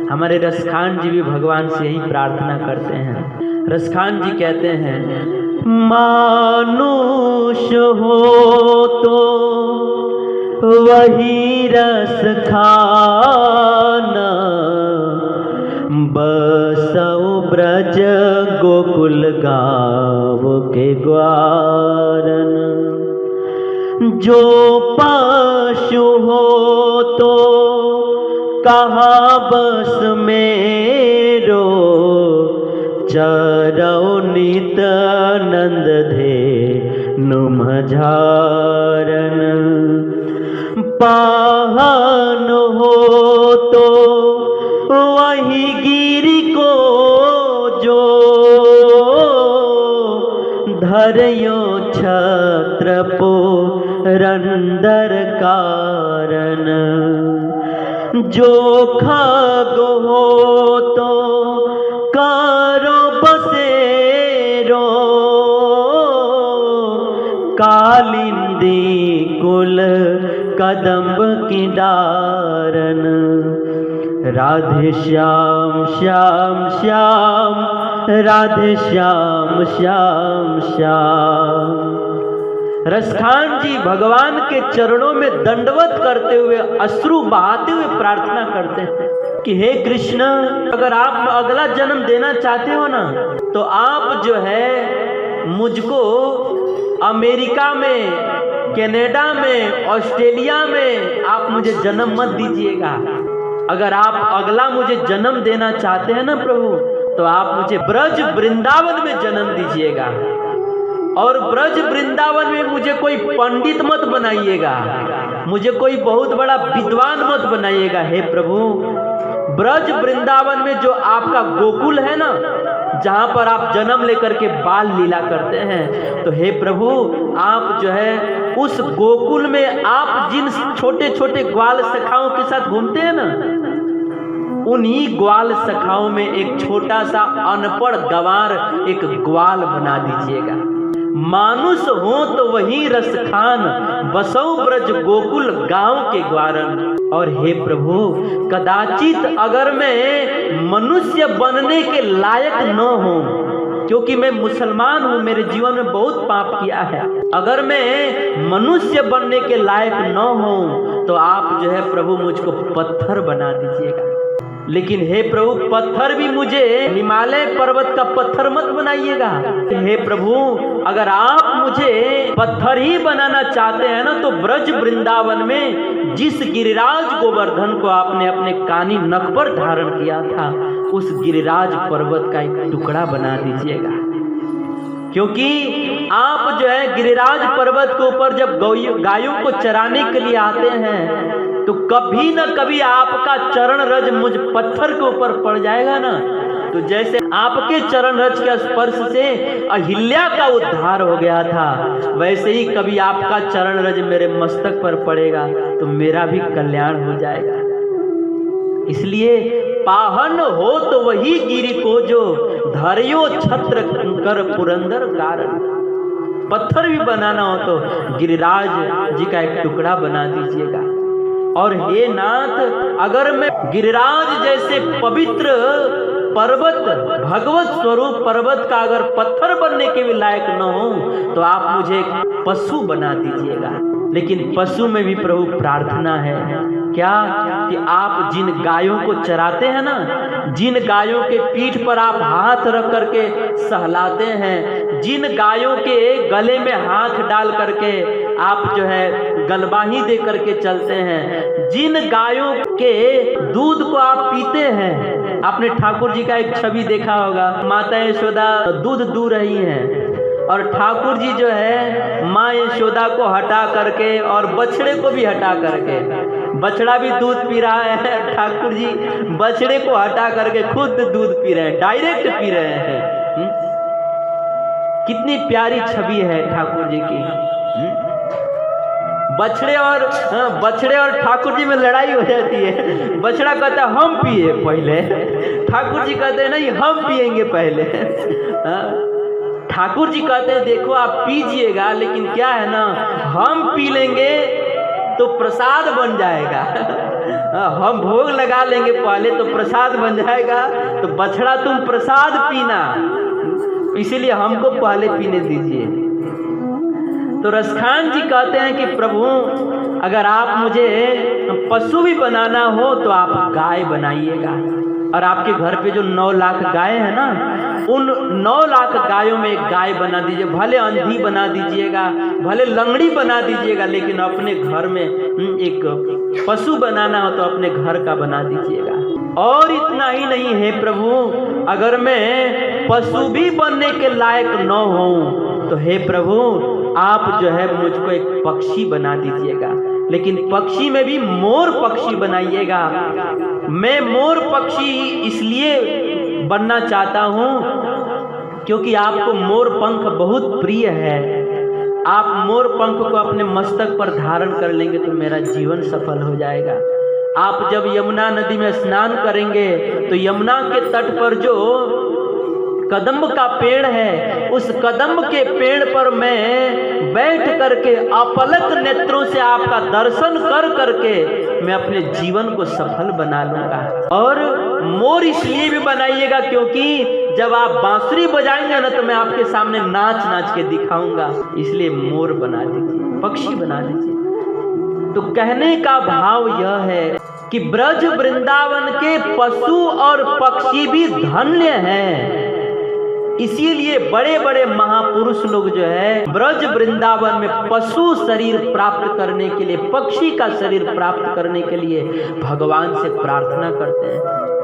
हमारे रसखान जी भी भगवान से यही प्रार्थना करते हैं। रसखान जी कहते हैं, मानुष हो तो वही रस खाना, बसौ ब्रज गोकुल गाँव के ग्वारन। जो पशु हो तो कहाँ बस मेरो, चरौ नित नंद धेनु मझारन। पाहन हो तो वही गिरि को जो, धरयो छत्र पुरंदर कारण। जो खग हो तो करो बसेरो, कालिंदी कुल कदम्ब की डारन। राधे श्याम श्याम श्याम, राधे श्याम श्याम श्याम। रसखान जी भगवान के चरणों में दंडवत करते हुए, अश्रु बहाते हुए प्रार्थना करते हैं कि हे कृष्ण, अगर आप अगला जन्म देना चाहते हो ना, तो आप जो है मुझको अमेरिका में, कनाडा में, ऑस्ट्रेलिया में आप मुझे जन्म मत दीजिएगा। अगर आप अगला मुझे जन्म देना चाहते हैं ना प्रभु, तो आप मुझे ब्रज वृंदावन में जन्म दीजिएगा। और ब्रज वृंदावन में मुझे कोई पंडित मत बनाइएगा, मुझे कोई बहुत बड़ा विद्वान मत बनाइएगा। हे प्रभु, ब्रज वृंदावन में जो आपका गोकुल है ना, जहाँ पर आप जन्म लेकर के बाल लीला करते हैं, तो हे प्रभु, आप जो है उस गोकुल में आप जिन छोटे छोटे ग्वाल सखाओं के साथ घूमते हैं ना, उन्हीं ग्वाल सखाओं में एक छोटा सा अनपढ़ गंवार एक ग्वाल बना दीजिएगा। मानुष हो तो वही रस खान, बसौ ब्रज गोकुल गांव के ग्वारन। और हे प्रभु, कदाचित अगर मैं मनुष्य बनने के लायक न हूं, क्योंकि मैं मुसलमान हूं, मेरे जीवन में बहुत पाप किया है, अगर मैं मनुष्य बनने के लायक न हूं, तो आप जो है प्रभु मुझको पत्थर बना दीजिएगा। लेकिन हे प्रभु, पत्थर भी मुझे हिमालय पर्वत का पत्थर मत बनाइएगा। हे प्रभु, अगर आप मुझे पत्थर ही बनाना चाहते हैं ना, तो ब्रज वृंदावन में जिस गिरिराज गोवर्धन को आपने अपने कानी नख पर धारण किया था, उस गिरिराज पर्वत का एक टुकड़ा बना दीजिएगा। क्योंकि आप जो है गिरिराज पर्वत के ऊपर जब गायों को चराने के लिए आते हैं, तो कभी न कभी आपका चरण रज मुझ पत्थर के ऊपर पड़ जाएगा ना, तो जैसे आपके चरण रज के स्पर्श से अहिल्या का उद्धार हो गया था, वैसे ही कभी आपका चरण रज मेरे मस्तक पर पड़ेगा तो मेरा भी कल्याण हो जाएगा। इसलिए पाहन हो तो वही गिरि को जो, धरयो छत्र कर पुरंदर कारण। पत्थर भी बनाना हो तो गिरिराज जी का एक टुकड़ा बना दीजिएगा। और हे नाथ, अगर मैं गिरिराज जैसे पवित्र पर्वत, भगवत स्वरूप पर्वत का अगर पत्थर बनने के भी लायक न हो, तो आप मुझे एक पशु बना दीजिएगा। लेकिन पशु में भी प्रभु प्रार्थना है क्या, कि आप जिन गायों को चराते हैं ना, जिन गायों के पीठ पर आप हाथ रख करके सहलाते हैं, जिन गायों के गले में हाथ डाल करके आप जो है गलबाही दे करके चलते हैं, जिन गायों के दूध को आप पीते हैं, आपने ठाकुर जी का एक छवि देखा होगा, माता यशोदा दूध दूह रही हैं और ठाकुर जी जो है माँ यशोदा को हटा करके और बछड़े को भी हटा करके, बछड़ा भी दूध पी रहा है, ठाकुर जी बछड़े को हटा करके खुद दूध पी रहे हैं, डायरेक्ट पी रहे हैं। कितनी प्यारी छवि है ठाकुर जी की। बछड़े और ठाकुर जी में लड़ाई हो जाती है। बछड़ा कहता है हम पिए पहले, ठाकुर जी कहते हैं नहीं हम पिएंगे पहले। ठाकुर जी कहते हैं देखो आप पीजिएगा, लेकिन क्या है ना, हम पी लेंगे तो प्रसाद बन जाएगा। हम भोग लगा लेंगे पहले तो प्रसाद बन जाएगा, तो बछड़ा तुम प्रसाद पीना, इसीलिए हमको पहले पीने दीजिए। तो रसखान जी कहते हैं कि प्रभु अगर आप मुझे पशु भी बनाना हो तो आप गाय बनाइएगा, और आपके घर पे जो 9 लाख गाय है ना, उन 9 लाख गायों में एक गाय बना दीजिए, भले अंधी बना दीजिएगा, भले लंगड़ी बना दीजिएगा, लेकिन अपने घर में एक पशु बनाना हो तो अपने घर का बना दीजिएगा। और इतना ही नहीं है प्रभु, अगर मैं पशु भी बनने के लायक न हूँ तो हे प्रभु आप जो है मुझको एक पक्षी बना दीजिएगा, लेकिन पक्षी में भी मोर पक्षी बनाइएगा। मैं मोर पक्षी इसलिए बनना चाहता हूँ क्योंकि आपको मोर पंख बहुत प्रिय है। आप मोर पंख को अपने मस्तक पर धारण कर लेंगे तो मेरा जीवन सफल हो जाएगा। आप जब यमुना नदी में स्नान करेंगे तो यमुना के तट पर जो कदम्ब का पेड़ है, उस कदम्ब के पेड़ पर मैं बैठ करके अपलक नेत्रों से आपका दर्शन कर करके मैं अपने जीवन को सफल बना लूंगा। और मोर इसलिए भी बनाइएगा क्योंकि जब आप बांसुरी बजाएंगे ना तो मैं आपके सामने नाच नाच के दिखाऊंगा, इसलिए मोर बना दीजिए, पक्षी बना दीजिए। तो कहने का भाव यह है कि ब्रज वृंदावन के पशु और पक्षी भी धन्य हैं। इसीलिए बड़े बड़े महापुरुष लोग जो है ब्रज वृंदावन में पशु शरीर प्राप्त करने के लिए, पक्षी का शरीर प्राप्त करने के लिए भगवान से प्रार्थना करते हैं।